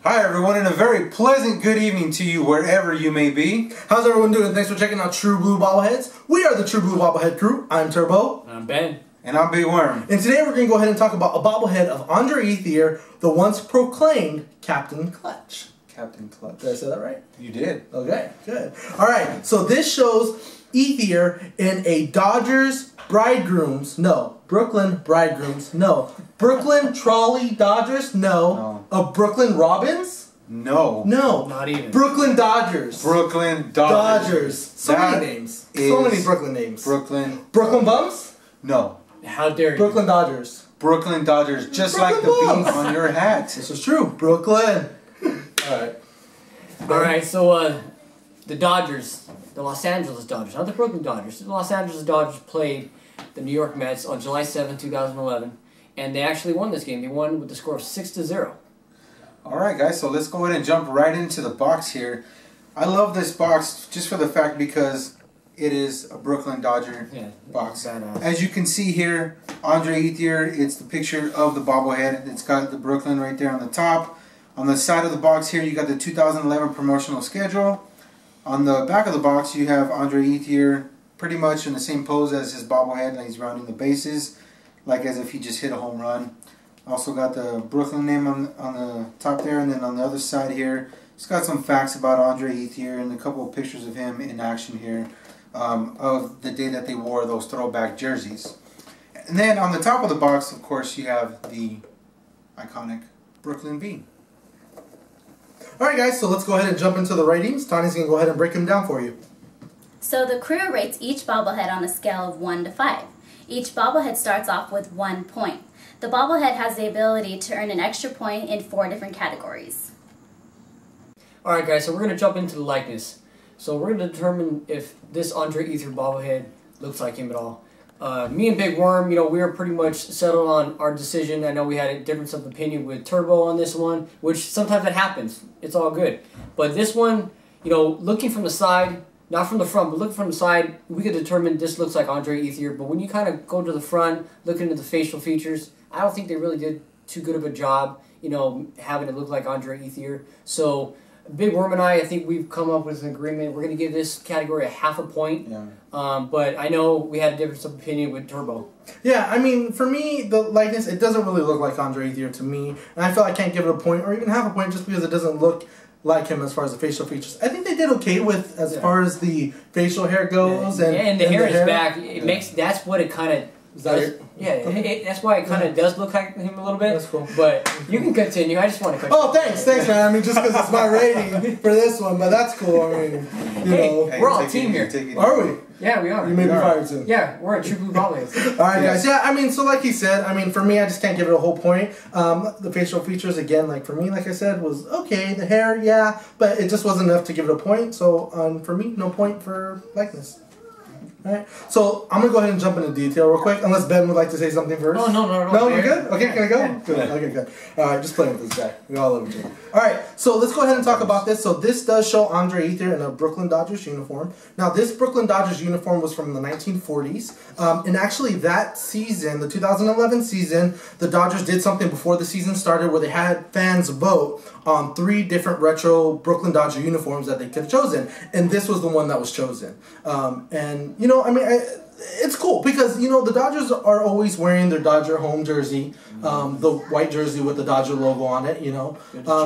Hi everyone, and a very pleasant good evening to you wherever you may be. How's everyone doing? Thanks for checking out True Blue Bobbleheads. We are the True Blue Bobblehead crew. I'm Turbo. I'm Ben. And I'm Big Worm. And today we're going to go ahead and talk about a bobblehead of Andre Ethier, the once proclaimed Captain Clutch. Captain Clutch. Did I say that right? You did. Okay, good. Alright, so this shows Ethier in a Brooklyn Bridegrooms, no. Brooklyn Trolley Dodgers, no. A Brooklyn Robins? No. No. Not even. Brooklyn Dodgers. Brooklyn Dodgers. So many names. So many Brooklyn names. Brooklyn Bums? No. How dare you? Brooklyn Dodgers. Brooklyn Dodgers, just Brooklyn like the Bums. bean on your hat. This is true. Brooklyn. Alright. Alright, so the Dodgers, the Los Angeles Dodgers, not the Brooklyn Dodgers. The Los Angeles Dodgers played the New York Mets on July 7, 2011, and they actually won this game. They won with the score of 6-0. Alright guys, so let's go ahead and jump right into the box here. I love this box just for the fact because it is a Brooklyn Dodger box. As you can see here, Andre Ethier, it's the picture of the bobblehead. It's got the Brooklyn right there on the top. On the side of the box here, you got the 2011 promotional schedule. On the back of the box, you have Andre Ethier pretty much in the same pose as his bobblehead, like he's rounding the bases, like as if he just hit a home run. Also got the Brooklyn name on the top there, and then on the other side here, it's got some facts about Andre Ethier and a couple of pictures of him in action here of the day that they wore those throwback jerseys. And then on the top of the box, of course, you have the iconic Brooklyn bean. Alright guys, so let's go ahead and jump into the ratings. Tani's going to go ahead and break them down for you. So the crew rates each bobblehead on a scale of 1 to 5. Each bobblehead starts off with 1 point. The bobblehead has the ability to earn an extra point in 4 different categories. Alright guys, so we're going to jump into the likeness. So we're going to determine if this Andre Ethier bobblehead looks like him at all. Me and Big Worm, we were pretty much settled on our decision. I know we had a difference of opinion with Turbo on this one, which sometimes it happens. It's all good. But this one, looking from the side, not from the front, but looking from the side, we could determine this looks like Andre Ethier. But when you kind of go to the front, looking at the facial features, I don't think they really did too good of a job, having it look like Andre Ethier. So Big Worm and I think we've come up with an agreement. We're going to give this category a half a point. Yeah. But I know we had a difference of opinion with Turbo. Yeah, I mean, for me, the likeness, it doesn't really look like Andre Ethier to me. And I feel I can't give it a point or even half a point just because it doesn't look like him as far as the facial features. I think they did okay with as far as the facial hair goes. And the hair is back. It makes, that's what it kind of... that's why it kind of does look like him a little bit. That's cool. But you can continue. I just want to continue. Oh, thanks, man. I mean, just because it's my rating for this one, but that's cool. I mean, Hey, we're all a team here. Are we? Yeah, we are. You may be fired too. Yeah, we're a True Blue Bobbleheads. Alright guys, yeah, I mean, so like he said, I mean, for me, I just can't give it a whole point. The facial features, again, like for me, like I said, was okay. The hair, yeah, but it just wasn't enough to give it a point. So, for me, no point for likeness. Alright, so I'm going to go ahead and jump into detail real quick, unless Ben would like to say something first. Oh, no. No, you're good? Okay, can I go? Yeah. Good. Okay, good. Alright, just playing with this guy. We all love each other. Alright, so let's go ahead and talk about this. So this does show Andre Ethier in a Brooklyn Dodgers uniform. Now, this Brooklyn Dodgers uniform was from the 1940s. And actually, that season, the 2011 season, the Dodgers did something before the season started where they had fans vote on 3 different retro Brooklyn Dodger uniforms that they could have chosen. And this was the one that was chosen. And, I mean, it's cool because, the Dodgers are always wearing their Dodger home jersey, the white jersey with the Dodger logo on it,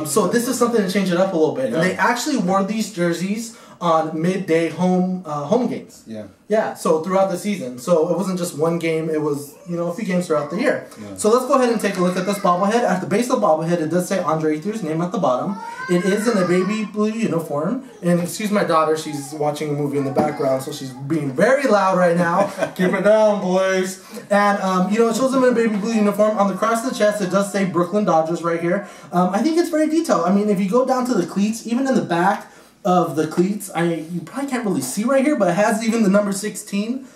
So this is something to change it up a little bit. And they actually wore these jerseys on midday home games. Yeah, so throughout the season. So it wasn't just one game, it was, a few games throughout the year. So let's go ahead and take a look at this bobblehead. At the base of the bobblehead, it does say Andre Ethier's name at the bottom. It is in a baby blue uniform. And excuse my daughter, she's watching a movie in the background, so she's being very loud right now. Keep it down, boys. And, it shows them in a baby blue uniform. On the cross of the chest, it does say Brooklyn Dodgers right here. I think it's very detailed. I mean, if you go down to the cleats, even in the back of the cleats, you probably can't really see right here, but it has even the number 16.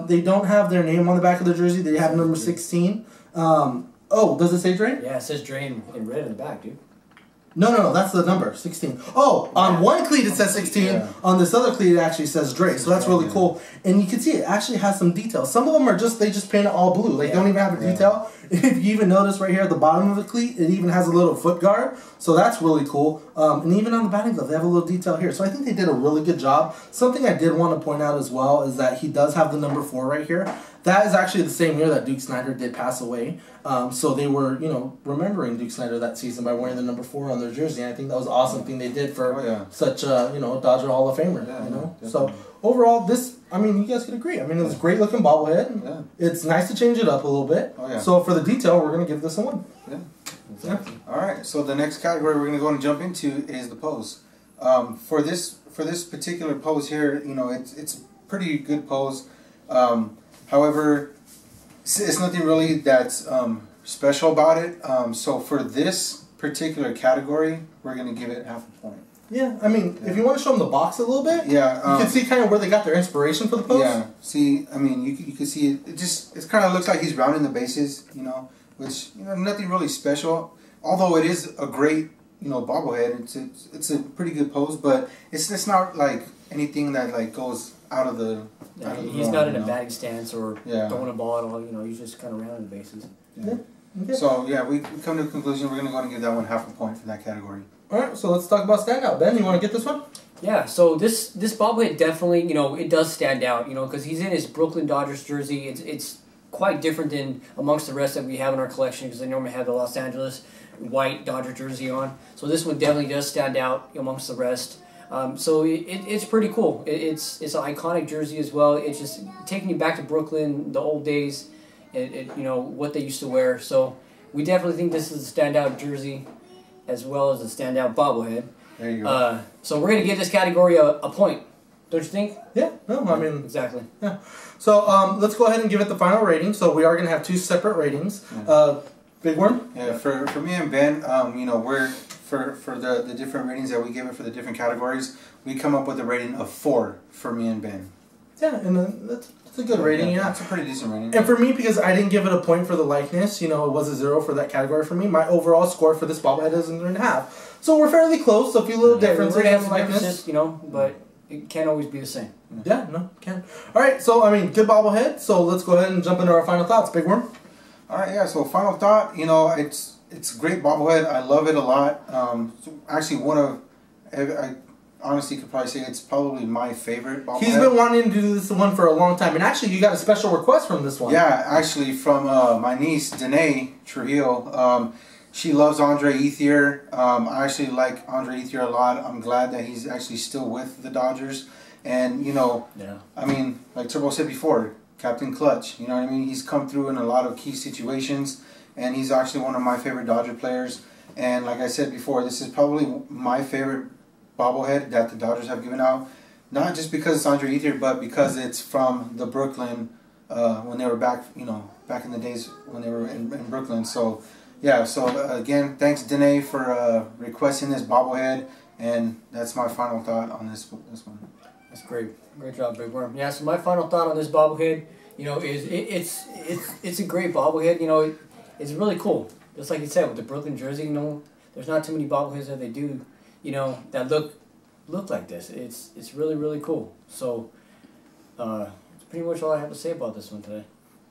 They don't have their name on the back of the jersey. They have number 16. Oh, does it say Drain? Yeah, it says Drain in red in the back, dude. No, that's the number, 16. Oh, on one cleat it says 16, on this other cleat it actually says Dre, so that's really cool. And you can see it actually has some details. Some of them are just, they just paint it all blue, like don't even have a detail. If you even notice right here at the bottom of the cleat, it even has a little foot guard, so that's really cool. And even on the batting glove, they have a little detail here. So I think they did a really good job. Something I did want to point out as well is that he does have the number 4 right here. That is actually the same year that Duke Snider did pass away. So they were, you know, remembering Duke Snider that season by wearing the number 4 on their jersey. And I think that was an awesome thing they did for such a, you know, Dodger Hall of Famer. You know, so overall, this, I mean, you guys could agree. I mean, it was a great looking bobblehead. Yeah. It's nice to change it up a little bit. So for the detail, we're gonna give this a 1. Yeah. Exactly. All right. So the next category we're gonna go and jump into is the pose. For this particular pose here, you know, it's a pretty good pose. However, it's nothing really that's special about it. So for this particular category, we're going to give it half a point. Yeah, I mean, if you want to show them the box a little bit, you can see kind of where they got their inspiration for the pose. Yeah, see, I mean, you can see it kind of looks like he's rounding the bases, you know, which, you know, nothing really special. Although it is a great, you know, bobblehead, it's a pretty good pose, but it's not like anything that like goes out of the. He's not in a batting stance or throwing a ball at all. You know, he's just kind of rounding the bases. Yeah. Okay. So yeah, we come to a conclusion. We're gonna go and give that one half a point for that category. All right, so let's talk about standout. Ben, you want to get this one? Yeah. So this bobblehead definitely, you know, it does stand out. You know, because he's in his Brooklyn Dodgers jersey. It's quite different than amongst the rest that we have in our collection because they normally have the Los Angeles white Dodger jersey on. So this one definitely does stand out amongst the rest. So it's pretty cool. It's an iconic jersey as well. It's just taking you back to Brooklyn, the old days, you know, what they used to wear. So we definitely think this is a standout jersey as well as a standout bobblehead. There you go. So we're going to give this category a point. Don't you think? Yeah, no, I mean... Exactly. Yeah. So let's go ahead and give it the final rating. So we are going to have 2 separate ratings. Big Worm? Yeah, for me and Ben, you know, we're... For the different ratings that we give it for the different categories, we come up with a rating of 4 for me and Ben. Yeah, and that's a good rating, yeah. It's a pretty decent rating. And for me, because I didn't give it a point for the likeness, you know, it was a 0 for that category for me, my overall score for this bobblehead is a 3.5. So we're fairly close, so a few little differences in the likeness. You know, but it can't always be the same. Yeah, no, it can. Alright, so, I mean, good bobblehead, so let's go ahead and jump into our final thoughts. Big Worm? Alright, yeah, so final thought, you know, it's a great bobblehead. I love it a lot. Actually, I honestly could probably say it's probably my favorite bobblehead. He's been wanting to do this one for a long time, and actually, you got a special request from this one. Yeah, actually, from my niece, Danae Trujillo. She loves Andre Ethier. I actually like Andre Ethier a lot. I'm glad that he's actually still with the Dodgers. And, you know, I mean, like Turbo said before, Captain Clutch. You know what I mean? He's come through in a lot of key situations. And he's actually one of my favorite Dodger players. And like I said before, this is probably my favorite bobblehead that the Dodgers have given out. Not just because it's Andre Ethier, but because it's from the Brooklyn, when they were back, you know, back in the days when they were in Brooklyn. So, yeah, so again, thanks Danae for requesting this bobblehead. And that's my final thought on this one. That's great. Great job, Big Worm. Yeah, so my final thought on this bobblehead, you know, is it's a great bobblehead, you know. It's really cool. Just like you said, with the Brooklyn jersey, you know, there's not too many bobbleheads that they do, you know, that look like this. It's really, really cool. So, that's pretty much all I have to say about this one today.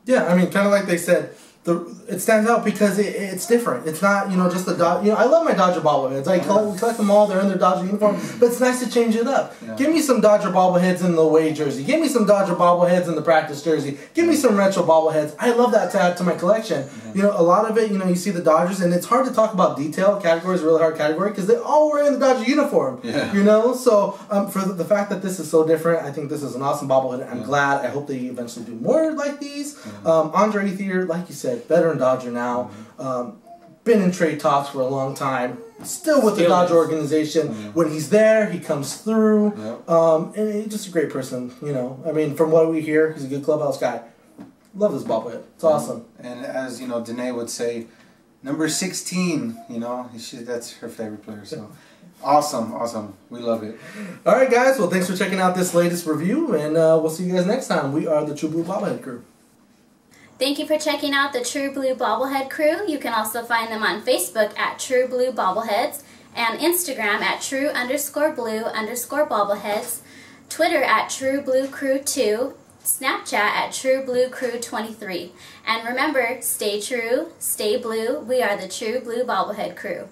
Yeah, I mean, kind of like they said, it stands out because it's different. It's not, you know, just the Dodger. You know, I love my Dodger bobbleheads. We collect them all. They're in their Dodger uniform. But it's nice to change it up. Yeah. Give me some Dodger bobbleheads in the away jersey. Give me some Dodger bobbleheads in the practice jersey. Give me some retro bobbleheads. I love that to add to my collection. You know, a lot of it, you know, you see the Dodgers, and it's hard to talk about detail. Category is a really hard category because they're all wearing the Dodger uniform. Yeah. You know, so for the fact that this is so different, I think this is an awesome bobblehead. I'm glad. I hope they eventually do more like these. Andre Ethier, like you said, veteran Dodger now. Been in trade talks for a long time. Still with the Dodger organization. When he's there, he comes through. And he's just a great person, you know. I mean, from what we hear, he's a good clubhouse guy. Love this bobblehead. It's awesome. And as, you know, Danae would say, number 16, you know, that's her favorite player. So awesome, awesome. We love it. All right, guys. Well, thanks for checking out this latest review, and we'll see you guys next time. We are the True Blue Bobblehead Crew. Thank you for checking out the True Blue Bobblehead Crew. You can also find them on Facebook at True Blue Bobbleheads and Instagram at true_blue_bobbleheads, Twitter at truebluecrew2, Snapchat at truebluecrew23. And remember, stay true, stay blue. We are the True Blue Bobblehead Crew.